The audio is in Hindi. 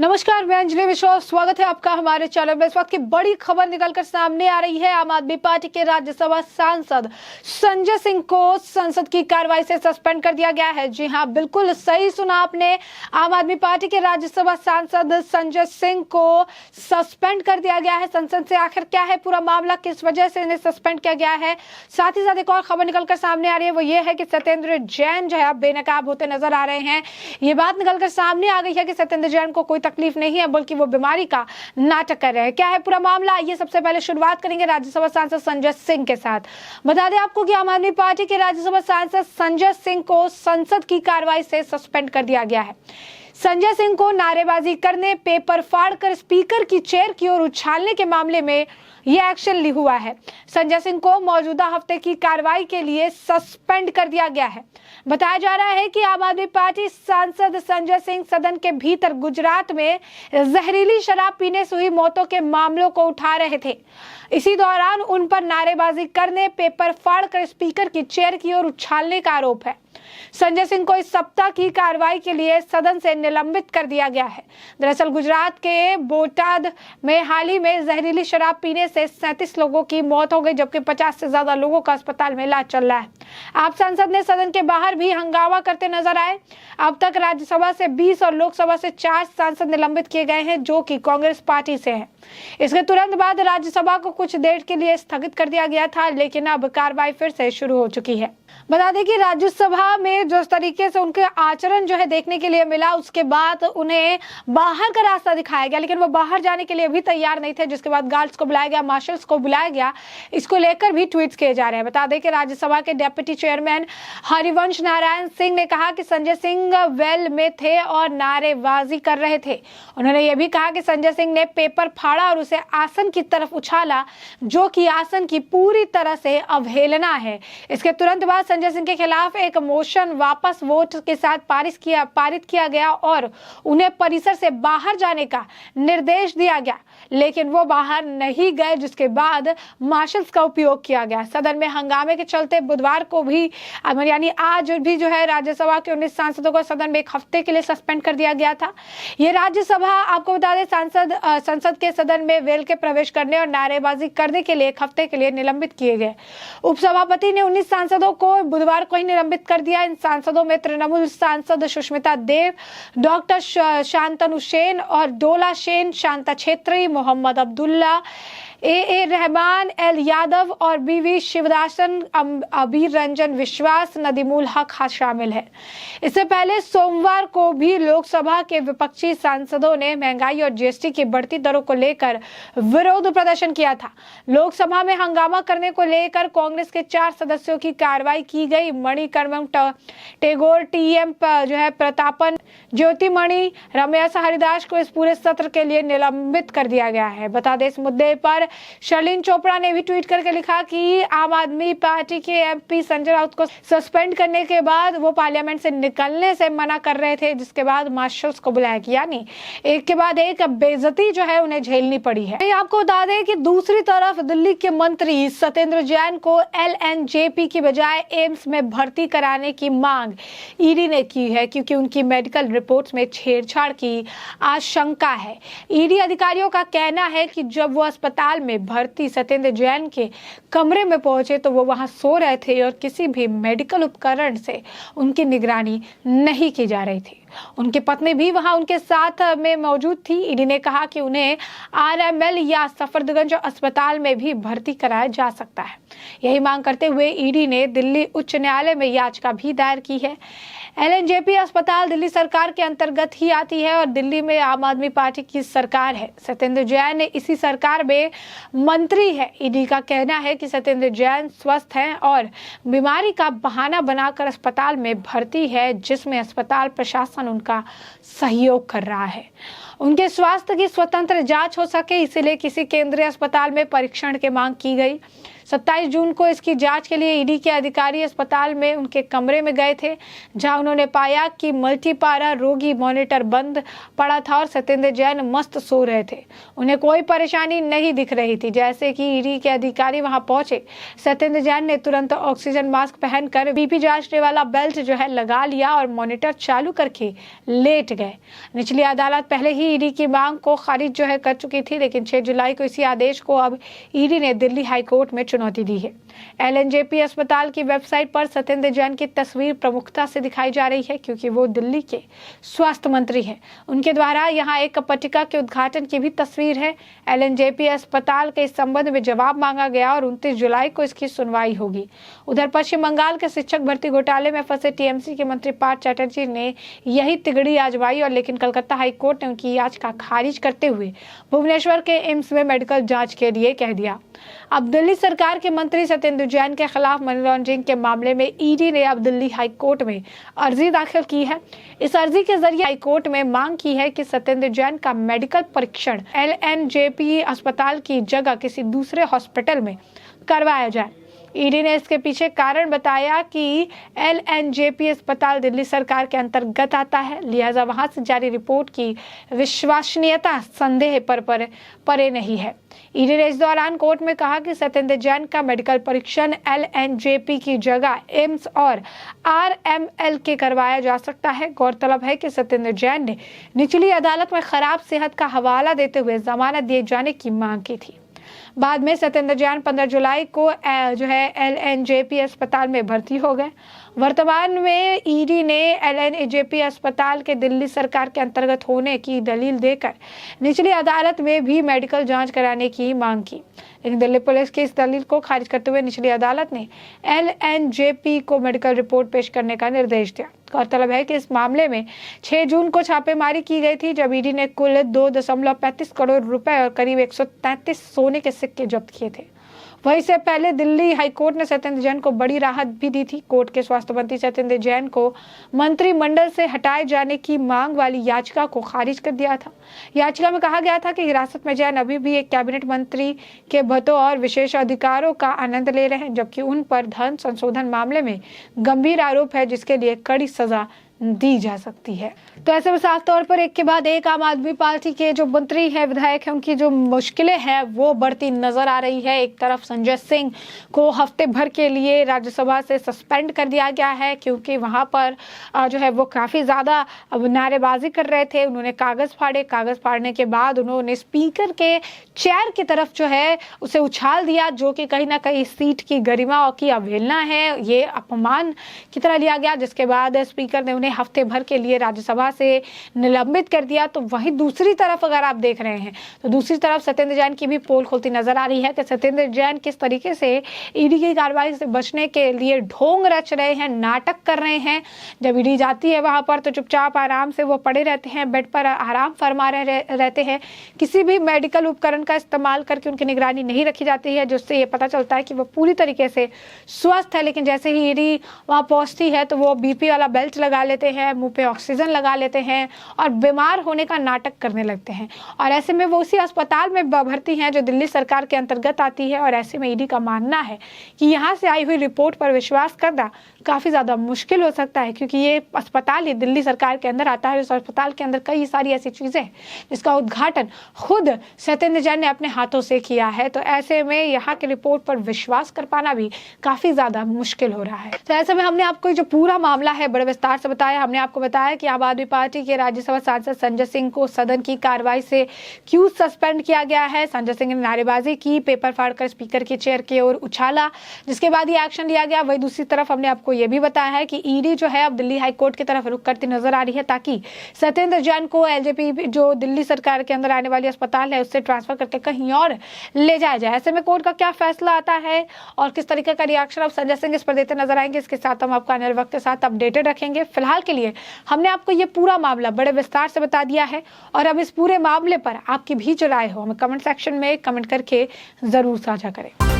नमस्कार, मैं अंजलि विश्वास। स्वागत है आपका हमारे चैनल में। इस वक्त की बड़ी खबर निकलकर सामने आ रही है। आम आदमी पार्टी के राज्यसभा सांसद संजय सिंह को संसद की कार्रवाई से सस्पेंड कर दिया गया है। जी हां, बिल्कुल सही सुना आपने। आम आदमी पार्टी के राज्यसभा सांसद संजय सिंह को सस्पेंड कर दिया गया है संसद से। आखिर क्या है पूरा मामला, किस वजह से इन्हें सस्पेंड किया गया है? साथ ही साथ एक और खबर निकलकर सामने आ रही है, वो ये है कि सत्येंद्र जैन जो है अब बेनकाब होते नजर आ रहे हैं। ये बात निकलकर सामने आ गई है कि सत्येंद्र जैन को कोई तकलीफ नहीं है, बल्कि वो बीमारी का नाटक कर रहे हैं। क्या है पूरा मामला, आइए सबसे पहले शुरुआत करेंगे राज्यसभा सांसद संजय सिंह के साथ। बता दें आपको कि आम आदमी पार्टी के राज्यसभा सांसद संजय सिंह को संसद की कार्रवाई से सस्पेंड कर दिया गया है। संजय सिंह को नारेबाजी करने, पेपर फाड़कर स्पीकर की चेयर की ओर उछालने के मामले में यह एक्शन लिया हुआ है। संजय सिंह को मौजूदा हफ्ते की कार्रवाई के लिए सस्पेंड कर दिया गया है। बताया जा रहा है कि आम आदमी पार्टी सांसद संजय सिंह सदन के भीतर गुजरात में जहरीली शराब पीने से हुई मौतों के मामलों को उठा रहे थे। इसी दौरान उन पर नारेबाजी करने, पेपर फाड़कर स्पीकर की चेयर की ओर उछालने का आरोप है। संजय सिंह को इस सप्ताह की कार्रवाई के लिए सदन से निलंबित कर दिया गया है। दरअसल गुजरात के बोटाद में हाल ही में जहरीली शराब पीने से 37 लोगों की मौत हो गई, जबकि 50 से ज्यादा लोगों का अस्पताल में इलाज चल रहा है। आप सांसद ने सदन के बाहर भी हंगामा करते नजर आए। अब तक राज्यसभा से 20 और लोकसभा से 4 सांसद निलंबित किए गए हैं, जो कि कांग्रेस पार्टी से हैं। इसके तुरंत बाद राज्यसभा को कुछ देर के लिए स्थगित कर दिया गया था, लेकिन अब कार्रवाई फिर से शुरू हो चुकी है। बता दें कि राज्यसभा में जिस तरीके से उनके आचरण जो है देखने के लिए मिला, उसके बाद उन्हें बाहर का रास्ता दिखाया गया, लेकिन वो बाहर जाने के लिए भी तैयार नहीं थे। जिसके बाद गार्ड्स को बुलाया गया, मार्शल्स को बुलाया गया। इसको लेकर भी ट्वीट्स किए जा रहे हैं। बता दें कि राज्यसभा के डिप्टी चेयरमैन हरिवंश नारायण सिंह ने कहा कि संजय सिंह वेल में थे और नारेबाजी कर रहे थे। उन्होंने ये भी कहा कि संजय सिंह ने पेपर फाड़ा और उसे आसन की तरफ उछाला, जो कि आसन की पूरी तरह से अवहेलना है। इसके तुरंत बाद संजय सिंह के खिलाफ एक मोशन वापस वोट के साथ पारित किया गया और उन्हें परिसर से बाहर जाने का निर्देश दिया गया, लेकिन वो बाहर नहीं गए, जिसके बाद मार्शल्स का उपयोग किया गया। सदन में हंगामे के चलते बुधवार को भी यानी आज भी जो है राज्यसभा के 19 सांसदों को सदन में एक हफ्ते के लिए सस्पेंड कर दिया गया था। ये राज्यसभा, आपको बता दें, संसद के सदन में वेल के प्रवेश करने और नारेबाजी करने के लिए एक हफ्ते के लिए निलंबित किए गए। उपसभापति ने 19 सांसदों को बुधवार को ही निलंबित कर दिया। इन सांसदों में तृणमूल सांसद सुष्मिता देव, डॉक्टर शांतनु सेन और डोला सेन, शांता छेत्री, मोहम्मद अब्दुल्ला, ए रहमान, एल यादव और बीवी शिवदासन, अबीर रंजन विश्वास, नदीमुल हक शामिल है। इससे पहले सोमवार को भी लोकसभा के विपक्षी सांसदों ने महंगाई और जीएसटी की बढ़ती दरों को लेकर विरोध प्रदर्शन किया था। लोकसभा में हंगामा करने को लेकर कांग्रेस के 4 सदस्यों की कार्रवाई की गई। मणिकर्णम टेगोर, टीएम जो है प्रतापन, ज्योतिमणि, रमेश हरिदास को इस पूरे सत्र के लिए निलंबित कर दिया गया है। बता दें, इस मुद्दे पर शर्लिन चोपड़ा ने भी ट्वीट करके लिखा कि आम आदमी पार्टी के एमपी संजय राउत को सस्पेंड करने के बाद वो पार्लियामेंट से निकलने से मना कर रहे थे, जिसके बाद मार्शल्स को बुलाया गया। यानी एक के बाद एक बेइज्जती जो है उन्हें झेलनी पड़ी है। आपको बता दें कि दूसरी तरफ दिल्ली के मंत्री सत्येंद्र जैन को एलएनजेपी की बजाय एम्स में भर्ती कराने की मांग ईडी ने की है, क्योंकि उनकी मेडिकल रिपोर्ट्स में छेड़छाड़ की आशंका है। ईडी अधिकारियों का कहना है कि जब वो अस्पताल में भर्ती सत्येंद्र जैन के कमरे में पहुंचे तो वो वहां सो रहे थे और किसी भी मेडिकल उपकरण से उनकी निगरानी नहीं की जा रही थी। उनकी पत्नी भी वहां उनके साथ में मौजूद थी। ईडी ने कहा कि उन्हें आरएमएल या सफदरजंग अस्पताल में भी भर्ती कराया जा सकता है। यही मांग करते हुए ईडी ने दिल्ली उच्च न्यायालय में याचिका भी दायर की है। एलएनजेपी अस्पताल दिल्ली सरकार के अंतर्गत ही आती है और दिल्ली में आम आदमी पार्टी की सरकार है। सत्येंद्र जैन इसी सरकार में मंत्री है। ईडी का कहना है कि सत्येंद्र जैन स्वस्थ हैं और बीमारी का बहाना बनाकर अस्पताल में भर्ती है, जिसमें अस्पताल प्रशासन उनका सहयोग कर रहा है। उनके स्वास्थ्य की स्वतंत्र जांच हो सके, इसलिए किसी केंद्रीय अस्पताल में परीक्षण की मांग की गई। 27 जून को इसकी जांच के लिए ईडी के अधिकारी अस्पताल में उनके कमरे में गए थे, जहां उन्होंने पाया कि मल्टीपारा रोगी मॉनिटर बंद पड़ा था और सत्येंद्र जैन मस्त सो रहे थे। उन्हें कोई परेशानी नहीं दिख रही थी। जैसे कि ईडी के अधिकारी वहां पहुंचे, सत्येंद्र जैन ने तुरंत ऑक्सीजन मास्क पहनकर बीपी जांचने वाला बेल्ट जो है लगा लिया और मॉनिटर चालू करके लेट गए। निचली अदालत पहले ही ही ईडी की मांग को खारिज जो है कर चुकी थी, लेकिन 6 जुलाई को इसी आदेश को अब ईडी ने दिल्ली हाईकोर्ट में चुनौती दी है। LNJP अस्पताल की वेबसाइट पर सत्येंद्र जैन की तस्वीर प्रमुखता से दिखाई जा रही है, क्योंकि वो दिल्ली के स्वास्थ्य मंत्री हैं। उनके द्वारा यहाँ एक पट्टिका के उद्घाटन की भी तस्वीर है। LNJP अस्पताल के इस संबंध में जवाब मांगा गया और 29 जुलाई को इसकी सुनवाई होगी। उधर पश्चिम बंगाल के शिक्षक भर्ती घोटाले में फंसे TMC के मंत्री पार्थ चैटर्जी ने यही तिगड़ी आजमाई, और लेकिन कलकत्ता हाईकोर्ट ने उनकी याचिका खारिज करते हुए भुवनेश्वर के एम्स में मेडिकल जांच के लिए कह दिया। अब दिल्ली सरकार के मंत्री सत्येंद्र जैन के खिलाफ मनी लॉन्ड्रिंग के मामले में ईडी ने अब दिल्ली हाईकोर्ट में अर्जी दाखिल की है। इस अर्जी के जरिए हाईकोर्ट में मांग की है कि सत्येंद्र जैन का मेडिकल परीक्षण LNJP अस्पताल की जगह किसी दूसरे हॉस्पिटल में करवाया जाए। ईडी ने इसके पीछे कारण बताया कि LNJP अस्पताल दिल्ली सरकार के अंतर्गत आता है, लिहाजा वहां से जारी रिपोर्ट की विश्वसनीयता संदेह पर परे नहीं है। ईडी ने इस दौरान कोर्ट में कहा कि सत्येंद्र जैन का मेडिकल परीक्षण LNJP की जगह एम्स और RML के करवाया जा सकता है। गौरतलब है कि सत्येंद्र जैन ने निचली अदालत में खराब सेहत का हवाला देते हुए जमानत दिए जाने की मांग की थी। बाद में सत्येंद्र जैन 15 जुलाई को जो है LNJP अस्पताल में भर्ती हो गए। वर्तमान में ईडी ने LNJP अस्पताल के दिल्ली सरकार के अंतर्गत होने की दलील देकर निचली अदालत में भी मेडिकल जांच कराने की मांग की, लेकिन दिल्ली पुलिस की इस दलील को खारिज करते हुए निचली अदालत ने LNJP को मेडिकल रिपोर्ट पेश करने का निर्देश दिया। गौरतलब है कि इस मामले में 6 जून को छापेमारी की गई थी, जब ईडी ने कुल 2.35 करोड़ रुपए और करीब 133 सोने के सिक्के जब्त किए थे। वहीं से पहले दिल्ली हाईकोर्ट ने सत्येंद्र जैन को बड़ी राहत भी दी थी। कोर्ट के स्वास्थ्य मंत्री सत्येंद्र जैन को मंत्रिमंडल से हटाए जाने की मांग वाली याचिका को खारिज कर दिया था। याचिका में कहा गया था कि हिरासत में जैन अभी भी एक कैबिनेट मंत्री के भत्तों और विशेष अधिकारों का आनंद ले रहे हैं, जबकि उन पर धन संशोधन मामले में गंभीर आरोप है, जिसके लिए कड़ी सजा दी जा सकती है। तो ऐसे में साफ तौर पर एक के बाद एक आम आदमी पार्टी के जो मंत्री हैं, विधायक हैं, उनकी जो मुश्किलें हैं वो बढ़ती नजर आ रही है। एक तरफ संजय सिंह को हफ्ते भर के लिए राज्यसभा से सस्पेंड कर दिया गया है, क्योंकि वहां पर जो है वो काफी ज्यादा नारेबाजी कर रहे थे। उन्होंने कागज फाड़ने के बाद उन्होंने स्पीकर के चेयर की तरफ जो है उसे उछाल दिया, जो कि कहीं ना कहीं सीट की गरिमा की अवहेलना है, ये अपमान की तरह लिया गया। जिसके बाद स्पीकर ने हफ्ते भर के लिए राज्यसभा से निलंबित कर दिया। तो वहीं दूसरी तरफ अगर आप देख रहे हैं तो दूसरी तरफ सत्येंद्र जैन की भी पोल खोलती नजर आ रही है कि सत्येंद्र जैन किस तरीके से ईडी की कार्रवाई से बचने के लिए ढोंग रच रहे हैं, नाटक कर रहे हैं। जब ईडी जाती है वहां पर तो चुपचाप आराम से वो पड़े रहते हैं, बेड पर आराम फरमा रहते हैं। किसी भी मेडिकल उपकरण का इस्तेमाल करके उनकी निगरानी नहीं रखी जाती है, जिससे ये पता चलता है कि वो पूरी तरीके से स्वस्थ है। लेकिन जैसे ही ईडी वहां पहुंचती है तो वो BP वाला बेल्ट लगा लेते हैं, मुंह पे ऑक्सीजन लगा लेते हैं और बीमार होने का नाटक करने लगते हैं। और ऐसे में वो उसी अस्पताल में भर्ती हैं जो दिल्ली सरकार के अंतर्गत आती है। और ऐसे में ईडी का मानना है कि यहाँ से आई हुई रिपोर्ट पर विश्वास करना काफी ज्यादा मुश्किल हो सकता है, क्योंकि ये अस्पताल ही दिल्ली सरकार के अंदर आता है। इस अस्पताल के अंदर कई सारी ऐसी चीजें हैं जिसका उद्घाटन खुद सत्येंद्र जैन ने अपने हाथों से किया है। तो ऐसे में यहाँ की रिपोर्ट पर विश्वास कर पाना भी काफी ज्यादा मुश्किल हो रहा है। तो ऐसे में हमने आपको जो पूरा मामला है बड़े विस्तार से बताया। हमने आपको बताया कि आम आदमी पार्टी के राज्यसभा सांसद संजय सिंह को सदन की कार्रवाई से क्यों सस्पेंड किया गया है। संजय सिंह ने नारेबाजी की, पेपर फाड़कर स्पीकर की चेयर की ओर उछाला, जिसके बाद ये एक्शन लिया गया। वही दूसरी तरफ हमने आपको ये भी बताया है कि ईडी जो है अब दिल्ली हाईकोर्ट की तरफ रुख करती नजर आ रही है, ताकि सत्येंद्र जैन को LJP जो दिल्ली सरकार के अंदर आने वाली अस्पताल है उससे ट्रांसफर करके कहीं और ले जाया जाए। ऐसे में कोर्ट का क्या फैसला आता है और किस तरीके का रिएक्शन अब संजय सिंह इस पर देते नजर आएंगे, इसके साथ हम आपको आने वाले वक्त के साथ अपडेटेड रखेंगे। फिलहाल के लिए हमने आपको ये पूरा मामला बड़े विस्तार से बता दिया है, और अब इस पूरे मामले पर आपकी भी जो राय हो हमें कमेंट सेक्शन में कमेंट करके जरूर साझा करें।